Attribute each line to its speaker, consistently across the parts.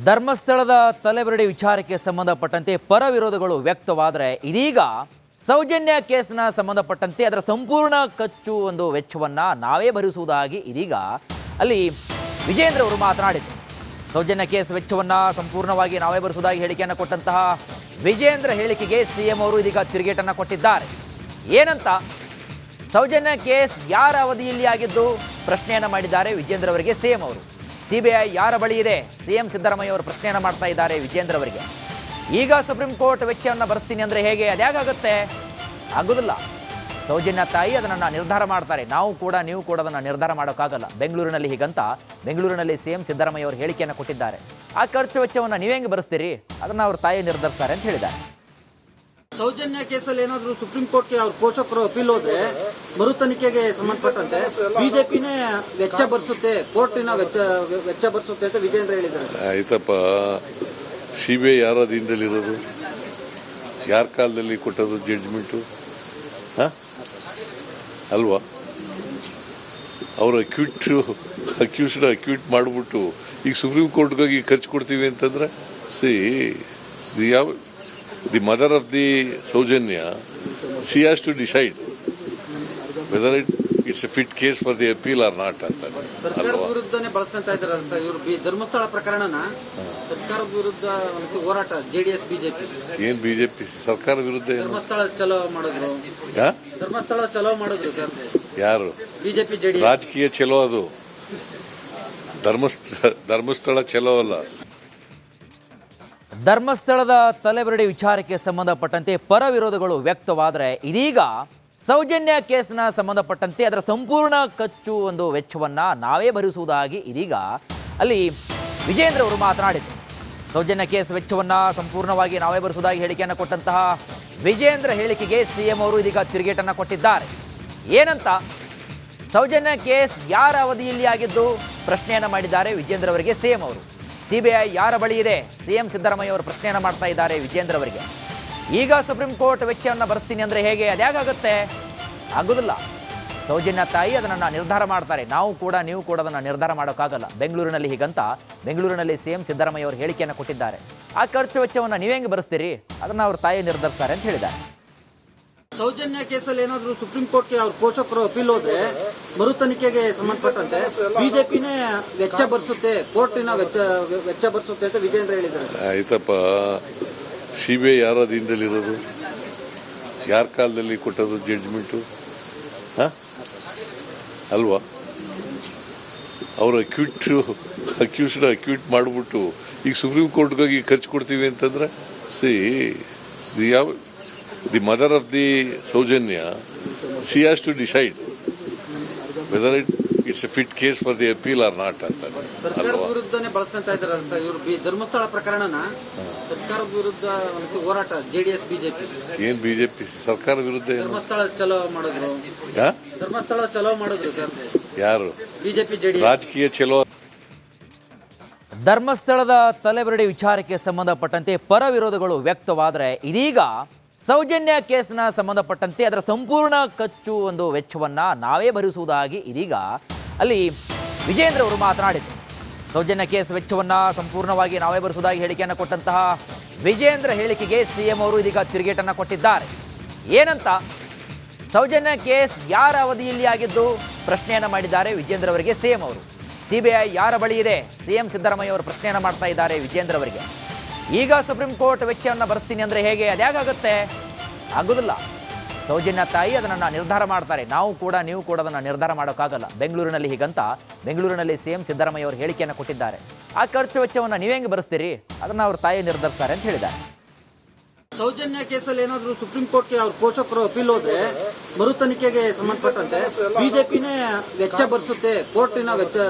Speaker 1: ಧರ್ಮಸ್ಥಳದ ತಲೆಬರಡಿ ವಿಚಾರಕ್ಕೆ ಸಂಬಂಧಪಟ್ಟಂತೆ ಪರ ವಿರೋಧಗಳು ವ್ಯಕ್ತವಾದರೆ ಇದೀಗ ಸೌಜನ್ಯ ಕೇಸ್ನ ಸಂಬಂಧಪಟ್ಟಂತೆ ಅದರ ಸಂಪೂರ್ಣ ಖರ್ಚು ಒಂದು ವೆಚ್ಚವನ್ನು ನಾವೇ ಭರಿಸುವುದಾಗಿ ಇದೀಗ ಅಲ್ಲಿ ವಿಜೇಂದ್ರ ಅವರು ಮಾತನಾಡಿದರು. ಸೌಜನ್ಯ ಕೇಸ್ ವೆಚ್ಚವನ್ನು ಸಂಪೂರ್ಣವಾಗಿ ನಾವೇ ಭರಿಸುವುದಾಗಿ ಹೇಳಿಕೆಯನ್ನು ಕೊಟ್ಟಂತಹ ವಿಜೇಂದ್ರ ಹೇಳಿಕೆಗೆ ಸಿಎಂ ಅವರು ಇದೀಗ ತಿರುಗೇಟನ್ನು ಕೊಟ್ಟಿದ್ದಾರೆ. ಏನಂತ ಸೌಜನ್ಯ ಕೇಸ್ ಯಾರ ಅವಧಿಯಲ್ಲಿ ಆಗಿದ್ದು ಪ್ರಶ್ನೆಯನ್ನು ಮಾಡಿದ್ದಾರೆ ವಿಜೇಂದ್ರ ಅವರಿಗೆ ಸಿಎಂ ಅವರು. ಸಿಬಿಐ ಯಾರ ಬಳಿ ಇದೆ? ಸಿಎಂ ಸಿದ್ದರಾಮಯ್ಯ ಅವರು ಪ್ರಶ್ನೆಯನ್ನು ಮಾಡ್ತಾ ಇದ್ದಾರೆ ವಿಜೇಂದ್ರ ಅವರಿಗೆ. ಈಗ ಸುಪ್ರೀಂ ಕೋರ್ಟ್ ವೆಚ್ಚವನ್ನು ಭರಿಸ್ತೀನಿ ಅಂದರೆ ಹೇಗೆ? ಅದ್ಯಾಗುತ್ತೆ? ಆಗೋದಿಲ್ಲ. ಸೌಜನ್ಯ ತಾಯಿ ಅದನ್ನು ನಿರ್ಧಾರ ಮಾಡ್ತಾರೆ. ನಾವು ಕೂಡ ನೀವು ಕೂಡ ಅದನ್ನು ನಿರ್ಧಾರ ಮಾಡೋಕ್ಕಾಗಲ್ಲ. ಬೆಂಗಳೂರಿನಲ್ಲಿ ಹೀಗಂತ ಬೆಂಗಳೂರಿನಲ್ಲಿ ಸಿಎಂ ಸಿದ್ದರಾಮಯ್ಯ ಅವರು ಹೇಳಿಕೆಯನ್ನು ಕೊಟ್ಟಿದ್ದಾರೆ. ಆ ಖರ್ಚು ವೆಚ್ಚವನ್ನು ನೀವೇ ಹೆಂಗೆ ಭರಿಸ್ತೀರಿ? ಅದನ್ನು ಅವ್ರ ತಾಯಿ ನಿರ್ಧರಿಸ್ತಾರೆ ಅಂತ ಹೇಳಿದ್ದಾರೆ.
Speaker 2: ಸೌಜನ್ಯ ಕೇಸಲ್ಲಿ ಏನಾದ್ರು ಸುಪ್ರೀಂ ಕೋರ್ಟ್ಗೆ ಅವ್ರ ಪೋಷಕರು ಅಪೀಲ್ ಹೋದ್ರೆ ಮರು ತನಿಖೆಗೆ ಸಂಬಂಧಪಟ್ಟಂತೆ ಬಿಜೆಪಿನೇ ವೆಚ್ಚ ಭರಿಸುತ್ತೆ, ಕೋರ್ಟಿನ ವೆಚ್ಚ ಭರಿಸುತ್ತೆ ಅಂತ ವಿಜೇಂದ್ರ ಹೇಳಿದ್ದಾರೆ.
Speaker 3: ಆಯ್ತಪ್ಪ, ಸಿಬಿಐ ಯಾರ ಅಧೀನದಲ್ಲಿರೋದು? ಯಾರ ಕಾಲದಲ್ಲಿ ಕೊಟ್ಟದು ಜಡ್ಜ್ಮೆಂಟು? ಅಲ್ವಾ? ಅವರು ಅಕ್ಯೂಟ್ ಮಾಡಿಬಿಟ್ಟು ಈಗ ಸುಪ್ರೀಂ ಕೋರ್ಟ್ಗಾಗಿ ಖರ್ಚು ಕೊಡ್ತೀವಿ ಅಂತಂದ್ರೆ the mother of the Saujanya, she has to decide whether it's a fit case for the appeal or not.
Speaker 2: ಸರ್ಕಾರದ ವಿರುದ್ಧನೇ ಬಳಸ್ಕೊಂತ ಇದ್ದಾರೆ ಸರ್ ಇವರು. ಧರ್ಮಸ್ಥಳ ಪ್ರಕರಣನ ಸರ್ಕಾರದ ವಿರುದ್ಧ ಹೋರಾಟ ಜೆಡಿಎಸ್ ಬಿಜೆಪಿ.
Speaker 3: ಏನ್ ಬಿಜೆಪಿ ಸರ್ಕಾರದ ವಿರುದ್ಧ?
Speaker 2: ಧರ್ಮಸ್ಥಳ ಚಲೋ ಮಾಡಿದ್ರು. ಧರ್ಮಸ್ಥಳ ಚಲೋ ಮಾಡಿದ್ರು ಸರ್. ಯಾರು? BJP JDS.
Speaker 3: ರಾಜಕೀಯ ಚಲೋ ಅದು, ಧರ್ಮಸ್ಥಳ ಚಲೋ ಅಲ್ಲ.
Speaker 1: ಧರ್ಮಸ್ಥಳದ ತಲೆಬರಡಿ ವಿಚಾರಕ್ಕೆ ಸಂಬಂಧಪಟ್ಟಂತೆ ಪರ ವಿರೋಧಗಳು ವ್ಯಕ್ತವಾದರೆ ಇದೀಗ ಸೌಜನ್ಯ ಕೇಸ್ನ ಸಂಬಂಧಪಟ್ಟಂತೆ ಅದರ ಸಂಪೂರ್ಣ ಖರ್ಚು ಒಂದು ವೆಚ್ಚವನ್ನು ನಾವೇ ಭರಿಸುವುದಾಗಿ ಇದೀಗ ಅಲ್ಲಿ ವಿಜೇಂದ್ರ ಅವರು ಮಾತನಾಡಿದರು. ಸೌಜನ್ಯ ಕೇಸ್ ವೆಚ್ಚವನ್ನು ಸಂಪೂರ್ಣವಾಗಿ ನಾವೇ ಭರಿಸುವುದಾಗಿ ಹೇಳಿಕೆಯನ್ನು ಕೊಟ್ಟಂತಹ ವಿಜೇಂದ್ರ ಹೇಳಿಕೆಗೆ ಸಿಎಂ ಅವರು ಇದೀಗ ತಿರುಗೇಟನ್ನು ಕೊಟ್ಟಿದ್ದಾರೆ. ಏನಂತ ಸೌಜನ್ಯ ಕೇಸ್ ಯಾರ ಅವಧಿಯಲ್ಲಿ ಆಗಿದ್ದು ಪ್ರಶ್ನೆಯನ್ನು ಮಾಡಿದ್ದಾರೆ ವಿಜೇಂದ್ರ ಅವರಿಗೆ ಸಿಎಂ ಅವರು. ಸಿಬಿಐ ಯಾರ ಬಳಿ ಇದೆ? ಸಿಎಂ ಸಿದ್ದರಾಮಯ್ಯ ಅವರು ಪ್ರಶ್ನೆಯನ್ನು ಮಾಡ್ತಾ ಇದ್ದಾರೆ ವಿಜೇಂದ್ರ ಅವರಿಗೆ. ಈಗ ಸುಪ್ರೀಂ ಕೋರ್ಟ್ ವೆಚ್ಚವನ್ನು ಭರಿಸ್ತೀನಿ ಅಂದರೆ ಹೇಗೆ? ಅದ್ಯಾಗುತ್ತೆ? ಆಗೋದಿಲ್ಲ. ಸೌಜನ್ಯ ತಾಯಿ ಅದನ್ನು ನಿರ್ಧಾರ ಮಾಡ್ತಾರೆ. ನಾವು ಕೂಡ ನೀವು ಕೂಡ ಅದನ್ನು ನಿರ್ಧಾರ ಮಾಡೋಕ್ಕಾಗಲ್ಲ. ಬೆಂಗಳೂರಿನಲ್ಲಿ ಹೀಗಂತ ಬೆಂಗಳೂರಿನಲ್ಲಿ ಸಿಎಂ ಸಿದ್ದರಾಮಯ್ಯ ಅವರು ಹೇಳಿಕೆಯನ್ನು ಕೊಟ್ಟಿದ್ದಾರೆ. ಆ ಖರ್ಚು ವೆಚ್ಚವನ್ನು ನೀವೇ ಹೆಂಗೆ ಭರಿಸ್ತೀರಿ? ಅದನ್ನು ಅವ್ರ ತಾಯಿ ನಿರ್ಧರಿಸ್ತಾರೆ ಅಂತ ಹೇಳಿದ್ದಾರೆ.
Speaker 2: ಸೌಜನ್ಯ ಕೇಸಲ್ಲಿ ಏನಾದ್ರು ಸುಪ್ರೀಂ ಕೋರ್ಟ್ಗೆ ಅವ್ರ ಪೋಷಕರು ಅಪೀಲ್ ಹೋದ್ರೆ ಮರು ತನಿಖೆಗೆ ಸಂಬಂಧಪಟ್ಟಂತೆ ಬಿಜೆಪಿನೇ ವೆಚ್ಚ ಭರಿಸುತ್ತೆ, ಕೋರ್ಟಿನ ವೆಚ್ಚ ಭರಿಸುತ್ತೆ ಅಂತ ವಿಜೇಂದ್ರ ಹೇಳಿದ್ದಾರೆ.
Speaker 3: ಆಯ್ತಪ್ಪ, ಸಿಬಿಐ ಯಾರ ಅಧೀನದಲ್ಲಿರೋದು? ಯಾರ ಕಾಲದಲ್ಲಿ ಕೊಟ್ಟದು ಜಡ್ಜ್ಮೆಂಟು? ಅಲ್ವಾ? ಅವರು ಅಕ್ಯೂಟ್ ಮಾಡಿಬಿಟ್ಟು ಈಗ ಸುಪ್ರೀಂ ಕೋರ್ಟ್ಗಾಗಿ ಖರ್ಚು ಕೊಡ್ತೀವಿ ಅಂತಂದ್ರೆ the mother of the Saujanya, she has to decide whether it's a fit case for the appeal or not.
Speaker 2: ಸರ್ಕಾರದ ವಿರುದ್ಧನೇ ಬಳಸ್ಕೊಂತ ಇದ್ದಾರೆ ಸರ್ ಇವರು. ಧರ್ಮಸ್ಥಳ ಪ್ರಕರಣನ ಸರ್ಕಾರದ ವಿರುದ್ಧ ಹೋರಾಟ ಜೆಡಿಎಸ್ ಬಿಜೆಪಿ.
Speaker 3: ಏನ್ ಬಿಜೆಪಿ ಸರ್ಕಾರದ ವಿರುದ್ಧ?
Speaker 2: ಧರ್ಮಸ್ಥಳ ಚಲೋ ಮಾಡಿದ್ರು. ಧರ್ಮಸ್ಥಳ ಚಲೋ ಮಾಡಿದ್ರು ಸರ್. ಯಾರು? BJP JDS.
Speaker 3: ರಾಜಕೀಯ ಚಲೋ.
Speaker 1: ಧರ್ಮಸ್ಥಳದ ತಲೆಬರಡಿ ವಿಚಾರಕ್ಕೆ ಸಂಬಂಧಪಟ್ಟಂತೆ ಪರ ವಿರೋಧಗಳು ವ್ಯಕ್ತವಾದರೆ ಇದೀಗ ಸೌಜನ್ಯ ಕೇಸ್ನ ಸಂಬಂಧಪಟ್ಟಂತೆ ಅದರ ಸಂಪೂರ್ಣ ಖರ್ಚು ಒಂದು ವೆಚ್ಚವನ್ನು ನಾವೇ ಭರಿಸುವುದಾಗಿ ಇದೀಗ ಅಲ್ಲಿ ವಿಜೇಂದ್ರ ಅವರು ಮಾತನಾಡಿದರು. ಸೌಜನ್ಯ ಕೇಸ್ ವೆಚ್ಚವನ್ನು ಸಂಪೂರ್ಣವಾಗಿ ನಾವೇ ಭರಿಸುವುದಾಗಿ ಹೇಳಿಕೆಯನ್ನು ಕೊಟ್ಟಂತಹ ವಿಜೇಂದ್ರ ಹೇಳಿಕೆಗೆ ಸಿಎಂ ಅವರು ಇದೀಗ ತಿರುಗೇಟನ್ನು ಕೊಟ್ಟಿದ್ದಾರೆ. ಏನಂತ ಸೌಜನ್ಯ ಕೇಸ್ ಯಾರ ಅವಧಿಯಲ್ಲಿ ಆಗಿದ್ದು ಪ್ರಶ್ನೆಯನ್ನು ಮಾಡಿದ್ದಾರೆ ವಿಜೇಂದ್ರ ಅವರಿಗೆ ಸಿಎಂ ಅವರು. ಸಿಬಿಐ ಯಾರ ಬಳಿ ಇದೆ? ಸಿಎಂ ಸಿದ್ದರಾಮಯ್ಯ ಅವರು ಪ್ರಶ್ನೆಯನ್ನು ಮಾಡ್ತಾ ಇದ್ದಾರೆ ವಿಜೇಂದ್ರ ಅವರಿಗೆ. ಈಗ ಸುಪ್ರೀಂ ಕೋರ್ಟ್ ವೆಚ್ಚವನ್ನು ಭರಿಸ್ತೀನಿ ಅಂದರೆ ಹೇಗೆ? ಅದ್ಯಾಗುತ್ತೆ? ಆಗೋದಿಲ್ಲ. ಸೌಜನ್ಯ ತಾಯಿ ಅದನ್ನು ನಿರ್ಧಾರ ಮಾಡ್ತಾರೆ. ನಾವು ಕೂಡ ನೀವು ಕೂಡ ಅದನ್ನು ನಿರ್ಧಾರ ಮಾಡೋಕ್ಕಾಗಲ್ಲ. ಬೆಂಗಳೂರಿನಲ್ಲಿ ಹೀಗಂತ ಬೆಂಗಳೂರಿನಲ್ಲಿ ಸಿಎಂ ಸಿದ್ದರಾಮಯ್ಯ ಅವರು ಹೇಳಿಕೆಯನ್ನು ಕೊಟ್ಟಿದ್ದಾರೆ. ಆ ಖರ್ಚು ವೆಚ್ಚವನ್ನು ನೀವೇ ಹೆಂಗೆ ಭರಿಸ್ತೀರಿ? ಅದನ್ನು ಅವ್ರ ತಾಯಿ ನಿರ್ಧರಿಸ್ತಾರೆ ಅಂತ ಹೇಳಿದ್ದಾರೆ.
Speaker 2: ಸೌಜನ್ಯ ಕೇಸಲ್ಲಿ ಏನಾದ್ರು ಸುಪ್ರೀಂ ಕೋರ್ಟ್ಗೆ ಅವ್ರ ಪೋಷಕರು ಅಪೀಲ್ ಹೋದ್ರೆ ಮರು ತನಿಖೆಗೆ ಸಂಬಂಧಪಟ್ಟಂತೆ ಬಿಜೆಪಿನೇ ವೆಚ್ಚ ಭರಿಸುತ್ತೆ, ಕೋರ್ಟಿನ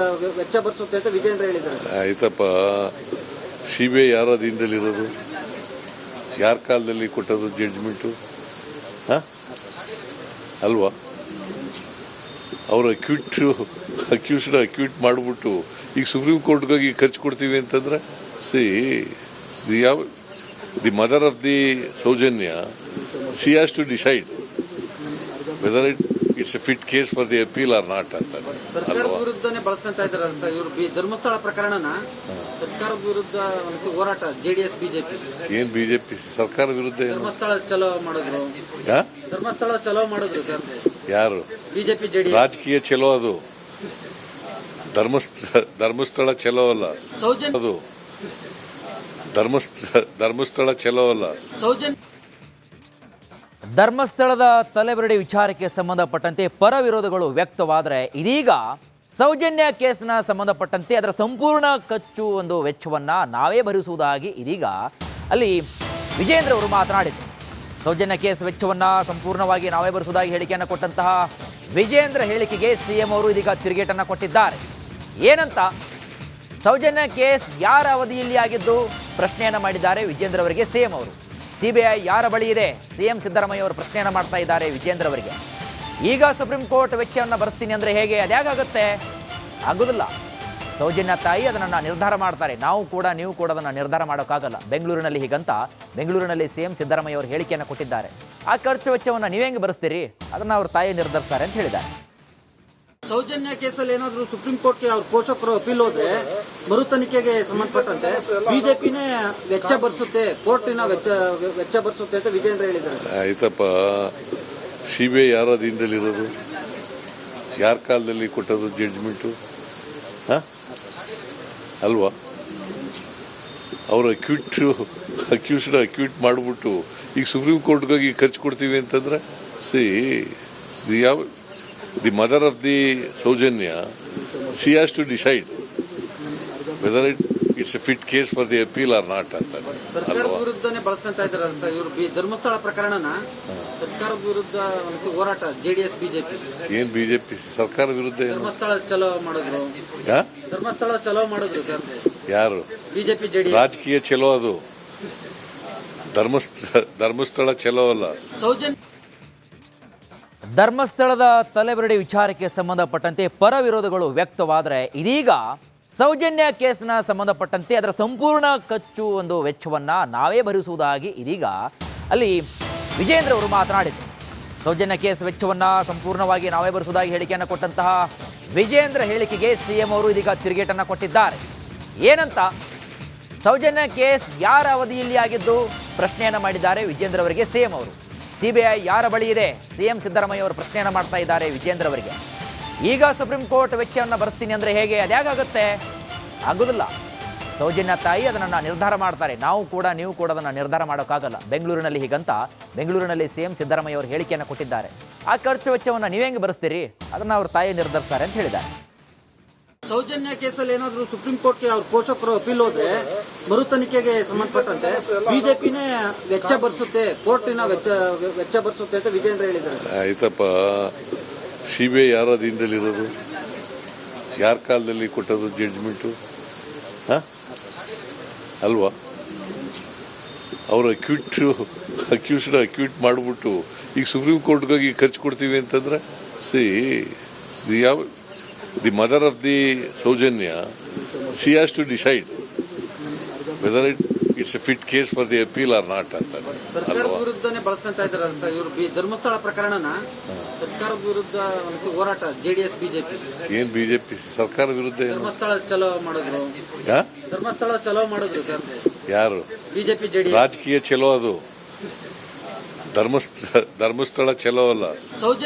Speaker 2: ವೆಚ್ಚ ಭರಿಸುತ್ತೆ ಅಂತ ವಿಜೇಂದ್ರ ಹೇಳಿದ್ದಾರೆ.
Speaker 3: ಆಯ್ತಪ್ಪ, ಸಿಬಿಐ ಯಾರ ಅಧೀನದಲ್ಲಿರೋದು? ಯಾರ ಕಾಲದಲ್ಲಿ ಕೊಟ್ಟದು ಜಡ್ಜ್ಮೆಂಟು? ಅಲ್ವಾ? ಅವರು ಅಕ್ಯೂಟ್ ಮಾಡಿಬಿಟ್ಟು ಈಗ ಸುಪ್ರೀಂ ಕೋರ್ಟ್ಗಾಗಿ ಖರ್ಚು ಕೊಡ್ತೀವಿ ಅಂತಂದ್ರೆ the mother of the Saujanya, she has to decide whether it's a fit case for the appeal or not ಅಂತ
Speaker 2: ಸರ್ಕಾರದ
Speaker 3: ಅಲ್ವಾ?
Speaker 2: ವಿರುದ್ಧನೇ ಬಳಸ್ಕೊಂತ ಇದ್ದಾರೆ ಸರ್ ಇವರು ಧರ್ಮಸ್ಥಳ ಪ್ರಕರಣನ ಸರ್ಕಾರದ ವಿರುದ್ಧ ಒಂದು ಹೋರಾಟ ಜೆಡಿಎಸ್ ಬಿಜೆಪಿ
Speaker 3: ಏನ್ ಬಿಜೆಪಿ ಸರ್ಕಾರ ವಿರುದ್ಧ ಏನು?
Speaker 2: ಧರ್ಮಸ್ಥಳ ಚಲೋ ಮಾಡಿದ್ರು
Speaker 3: ಯಾ?
Speaker 2: ಧರ್ಮಸ್ಥಳ ಚಲೋ ಮಾಡಿದ್ರು ಸರ್
Speaker 3: ಯಾರು
Speaker 2: ಬಿಜೆಪಿ ಜೆಡಿಎಸ್
Speaker 3: ರಾಜಕೀಯ ಚಲೋ ಅದು, ಧರ್ಮಸ್ಥಳ ಚಲೋ ಅಲ್ಲ
Speaker 2: ಸೌಜನ್ಯ
Speaker 3: ಅದು, ಧರ್ಮಸ್ಥಳ ಚಲೋ ಅಲ್ಲ.
Speaker 2: ಸೌಜನ್ಯ
Speaker 1: ಧರ್ಮಸ್ಥಳದ ತಲೆಬರಡಿ ವಿಚಾರಕ್ಕೆ ಸಂಬಂಧಪಟ್ಟಂತೆ ಪರ ವಿರೋಧಗಳು ವ್ಯಕ್ತವಾದರೆ ಇದೀಗ ಸೌಜನ್ಯ ಕೇಸ್ನ ಸಂಬಂಧಪಟ್ಟಂತೆ ಅದರ ಸಂಪೂರ್ಣ ಖರ್ಚು ಒಂದು ವೆಚ್ಚವನ್ನು ನಾವೇ ಭರಿಸುವುದಾಗಿ ಇದೀಗ ಅಲ್ಲಿ ವಿಜೇಂದ್ರ ಅವರು ಮಾತನಾಡಿದರು. ಸೌಜನ್ಯ ಕೇಸ್ ವೆಚ್ಚವನ್ನು ಸಂಪೂರ್ಣವಾಗಿ ನಾವೇ ಭರಿಸುವುದಾಗಿ ಹೇಳಿಕೆಯನ್ನು ಕೊಟ್ಟಂತಹ ವಿಜೇಂದ್ರ ಹೇಳಿಕೆಗೆ ಸಿಎಂ ಅವರು ಇದೀಗ ತಿರುಗೇಟನ್ನು ಕೊಟ್ಟಿದ್ದಾರೆ. ಏನಂತ ಸೌಜನ್ಯ ಕೇಸ್ ಯಾರ ಅವಧಿಯಲ್ಲಿ ಆಗಿದ್ದು ಪ್ರಶ್ನೆಯನ್ನು ಮಾಡಿದ್ದಾರೆ ವಿಜೇಂದ್ರ ಅವರಿಗೆ ಸಿಎಂ ಅವರು. ಸಿಬಿಐ ಯಾರ ಬಳಿ ಇದೆ? ಸಿಎಂ ಸಿದ್ದರಾಮಯ್ಯ ಅವರು ಪ್ರಶ್ನೆಯನ್ನು ಮಾಡ್ತಾ ಇದ್ದಾರೆ ವಿಜೇಂದ್ರ ಅವರಿಗೆ. ಈಗ ಸುಪ್ರೀಂ ಕೋರ್ಟ್ ವೆಚ್ಚವನ್ನು ಭರಿಸ್ತೀನಿ ಅಂದರೆ ಹೇಗೆ? ಅದ್ಯಾಗುತ್ತೆ? ಆಗೋದಿಲ್ಲ. ಸೌಜನ್ಯ ತಾಯಿ ಅದನ್ನು ನಿರ್ಧಾರ ಮಾಡ್ತಾರೆ. ನಾವು ಕೂಡ ನೀವು ಕೂಡ ಅದನ್ನು ನಿರ್ಧಾರ ಮಾಡೋಕ್ಕಾಗಲ್ಲ. ಬೆಂಗಳೂರಿನಲ್ಲಿ ಹೀಗಂತ ಬೆಂಗಳೂರಿನಲ್ಲಿ ಸಿಎಂ ಸಿದ್ದರಾಮಯ್ಯ ಅವರು ಹೇಳಿಕೆಯನ್ನು ಕೊಟ್ಟಿದ್ದಾರೆ. ಆ ಖರ್ಚು ವೆಚ್ಚವನ್ನು ನೀವೇ ಹೆಂಗೆ ಭರಿಸ್ತೀರಿ? ಅದನ್ನು ಅವ್ರ ತಾಯಿ ನಿರ್ಧರಿಸ್ತಾರೆ ಅಂತ ಹೇಳಿದ್ದಾರೆ.
Speaker 2: ಸೌಜನ್ಯ ಕೇಸಲ್ಲಿ ಏನಾದ್ರು ಸುಪ್ರೀಂ ಕೋರ್ಟ್ಗೆ ಅವ್ರ ಪೋಷಕರು ಅಪೀಲ್ ಹೋದ್ರೆ ಮರು ತನಿಖೆಗೆ ಸಂಬಂಧಪಟ್ಟಂತೆ ಬಿಜೆಪಿನೇ ವೆಚ್ಚ ಭರಿಸುತ್ತೆ, ಕೋರ್ಟಿನ ವೆಚ್ಚ ಭರಿಸುತ್ತೆ ಅಂತ ವಿಜೇಂದ್ರ ಹೇಳಿದ್ದಾರೆ.
Speaker 3: ಆಯ್ತಪ್ಪ, ಸಿಬಿಐ ಯಾರ ಅಧೀನದಲ್ಲಿರೋದು? ಯಾರ ಕಾಲದಲ್ಲಿ ಕೊಟ್ಟದು ಜಡ್ಜ್ಮೆಂಟು? ಅಲ್ವಾ? ಅವರು ಅಕ್ಯೂಟ್ ಮಾಡಿಬಿಟ್ಟು ಈಗ ಸುಪ್ರೀಂ ಕೋರ್ಟ್ಗಾಗಿ ಖರ್ಚು ಕೊಡ್ತೀವಿ ಅಂತಂದ್ರೆ the mother of the Soujanya, she has to decide whether it's a fit case for the appeal or not ಅಂತ
Speaker 2: ಸರ್ಕಾರದ
Speaker 3: ಅಲ್ವಾ?
Speaker 2: ವಿರುದ್ಧನೇ ಬಳಸ್ಕೊಂತ ಇದ್ದಾರೆ ಸರ್ ಇವರು ಧರ್ಮಸ್ಥಳ ಪ್ರಕರಣನ ಸರ್ಕಾರದ ವಿರುದ್ಧ ಒಂದು ಹೋರಾಟ ಜೆಡಿಎಸ್ ಬಿಜೆಪಿ
Speaker 3: ಏನ್ ಬಿಜೆಪಿ ಸರ್ಕಾರ ವಿರುದ್ಧ ಏನು?
Speaker 2: ಧರ್ಮಸ್ಥಳ ಚಲೋ ಮಾಡಿದ್ರು
Speaker 3: ಯಾ?
Speaker 2: ಧರ್ಮಸ್ಥಳ ಚಲೋ ಮಾಡಿದ್ರು ಸರ್
Speaker 3: ಯಾರು?
Speaker 2: ಬಿಜೆಪಿ ಜೆಡಿಎಸ್
Speaker 3: ರಾಜಕೀಯ ಚಲೋ ಅದು, ಧರ್ಮಸ್ಥಳ ಚಲೋ ಅಲ್ಲ.
Speaker 2: ಸೌಜನ್ಯ
Speaker 1: ಧರ್ಮಸ್ಥಳದ ತಲೆಬರಡಿ ವಿಚಾರಕ್ಕೆ ಸಂಬಂಧಪಟ್ಟಂತೆ ಪರ ವಿರೋಧಗಳು ವ್ಯಕ್ತವಾದರೆ ಇದೀಗ ಸೌಜನ್ಯ ಕೇಸ್ನ ಸಂಬಂಧಪಟ್ಟಂತೆ ಅದರ ಸಂಪೂರ್ಣ ಖರ್ಚು ಒಂದು ವೆಚ್ಚವನ್ನು ನಾವೇ ಭರಿಸುವುದಾಗಿ ಇದೀಗ ಅಲ್ಲಿ ವಿಜೇಂದ್ರ ಅವರು ಮಾತನಾಡಿದರು. ಸೌಜನ್ಯ ಕೇಸ್ ವೆಚ್ಚವನ್ನು ಸಂಪೂರ್ಣವಾಗಿ ನಾವೇ ಭರಿಸುವುದಾಗಿ ಹೇಳಿಕೆಯನ್ನು ಕೊಟ್ಟಂತಹ ವಿಜೇಂದ್ರ ಹೇಳಿಕೆಗೆ ಸಿಎಂ ಅವರು ಇದೀಗ ತಿರುಗೇಟನ್ನು ಕೊಟ್ಟಿದ್ದಾರೆ. ಏನಂತ ಸೌಜನ್ಯ ಕೇಸ್ ಯಾರ ಅವಧಿಯಲ್ಲಿ ಆಗಿದ್ದು ಪ್ರಶ್ನೆಯನ್ನು ಮಾಡಿದ್ದಾರೆ ವಿಜೇಂದ್ರ ಅವರಿಗೆ ಸಿಎಂ ಅವರು. ಸಿಬಿಐ ಯಾರ ಬಳಿ ಇದೆ? ಸಿಎಂ ಸಿದ್ದರಾಮಯ್ಯ ಅವರು ಪ್ರಶ್ನೆಯನ್ನು ಮಾಡ್ತಾ ಇದ್ದಾರೆ ವಿಜೇಂದ್ರ ಅವರಿಗೆ. ಈಗ ಸುಪ್ರೀಂ ಕೋರ್ಟ್ ವೆಚ್ಚವನ್ನು ಭರಿಸ್ತೀನಿ ಅಂದರೆ ಹೇಗೆ? ಅದ್ಯಾಗುತ್ತೆ? ಆಗೋದಿಲ್ಲ. ಸೌಜನ್ಯ ತಾಯಿ ಅದನ್ನು ನಿರ್ಧಾರ ಮಾಡ್ತಾರೆ. ನಾವು ಕೂಡ ನೀವು ಕೂಡ ಅದನ್ನು ನಿರ್ಧಾರ ಮಾಡೋಕ್ಕಾಗಲ್ಲ. ಬೆಂಗಳೂರಿನಲ್ಲಿ ಹೀಗಂತ ಬೆಂಗಳೂರಿನಲ್ಲಿ ಸಿಎಂ ಸಿದ್ದರಾಮಯ್ಯ ಅವರು ಹೇಳಿಕೆಯನ್ನು ಕೊಟ್ಟಿದ್ದಾರೆ. ಆ ಖರ್ಚು ವೆಚ್ಚವನ್ನು ನೀವೇ ಹೆಂಗೆ ಭರಿಸ್ತೀರಿ? ಅದನ್ನು ಅವ್ರ ತಾಯಿ ನಿರ್ಧರಿಸ್ತಾರೆ ಅಂತ ಹೇಳಿದ್ದಾರೆ.
Speaker 2: ಸೌಜನ್ಯ ಕೇಸಲ್ಲಿ ಏನಾದ್ರು ಸುಪ್ರೀಂ ಕೋರ್ಟ್ಗೆ ಅವ್ರ ಪೋಷಕರು ಅಪೀಲ್ ಹೋದ್ರೆ ಮರು ತನಿಖೆಗೆ ಸಂಬಂಧಪಟ್ಟಂತೆ ಬಿಜೆಪಿನೇ ವೆಚ್ಚ ಭರಿಸುತ್ತೆ, ಕೋರ್ಟಿನ ವೆಚ್ಚ ಭರಿಸುತ್ತೆ ಅಂತ ವಿಜೇಂದ್ರ ಹೇಳಿದ್ದಾರೆ.
Speaker 3: ಆಯ್ತಪ್ಪ, ಸಿಬಿಐ ಯಾರ ಅಧೀನದಲ್ಲಿರೋದು? ಯಾರ ಕಾಲದಲ್ಲಿ ಕೊಟ್ಟದು ಜಡ್ಜ್ಮೆಂಟು? ಅಲ್ವಾ? ಅವರು ಅಕ್ಯೂಟ್ ಮಾಡಿಬಿಟ್ಟು ಈಗ ಸುಪ್ರೀಂ ಕೋರ್ಟ್ಗಾಗಿ ಖರ್ಚು ಕೊಡ್ತೀವಿ ಅಂತಂದ್ರೆ the mother of the Soujanya, she has to decide whether it's a fit case for the appeal or not ಅಂತ
Speaker 2: ಸರ್ಕಾರದ
Speaker 3: ಅಲ್ವಾ?
Speaker 2: ವಿರುದ್ಧನೇ ಬಳಸ್ಕೊಂತ ಇದ್ದಾರೆ ಸರ್ ಇವರು ಧರ್ಮಸ್ಥಳ ಪ್ರಕರಣನ ಸರ್ಕಾರದ ವಿರುದ್ಧ ಒಂದು ಹೋರಾಟ ಜೆಡಿಎಸ್ ಬಿಜೆಪಿ
Speaker 3: ಏನ್ ಬಿಜೆಪಿ ಸರ್ಕಾರ ವಿರುದ್ಧ ಏನು?
Speaker 2: ಧರ್ಮಸ್ಥಳ ಚಲೋ ಮಾಡಿದ್ರು
Speaker 3: ಯಾ?
Speaker 2: ಧರ್ಮಸ್ಥಳ ಚಲೋ ಮಾಡಿದ್ರು ಸರ್
Speaker 3: ಯಾರು?
Speaker 2: ಬಿಜೆಪಿ ಜೆಡಿಎಸ್
Speaker 3: ರಾಜಕೀಯ ಚಲೋ ಅದು, ಧರ್ಮಸ್ಥಳ ಚಲೋ ಅಲ್ಲ.
Speaker 2: ಸೌಜನ್ಯ